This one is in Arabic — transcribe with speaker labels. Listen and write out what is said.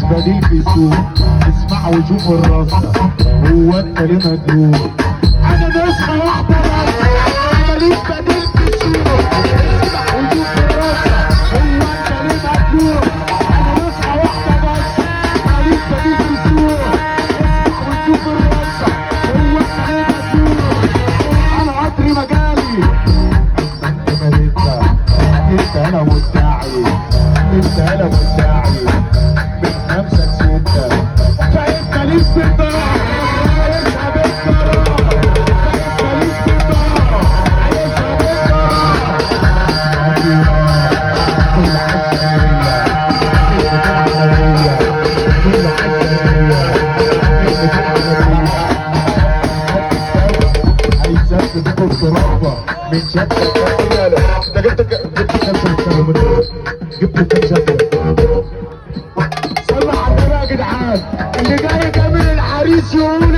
Speaker 1: بديل في السوق. اسمع وشوف الرصة، هو انت ليه مجنون؟ انا نسخة واحدة بس، ماليش بديل في السوق. اسمع وشوف الرصة، هو انت ليه مجنون؟ انا نسخة واحدة بس، ماليش بديل في السوق. اسمع وشوف الرصة، هو انت ليه مجنون؟ انا قطري مجالي. انت مالكة، انت انا مدعي، انت انا مدعي من 5 ل6. فانت ليك بالطرف، عايزها بالطرف، فانت ليك بالطرف، عايزها بالطرف. كل حاجة ليا، كل حاجة ليا، عايزك تاخد تربة من شكلك. انت جبت كام شكل؟ جبت كام شكل؟ صلوا على النبي يا جدعان، اللي جاي كامل العريس يقول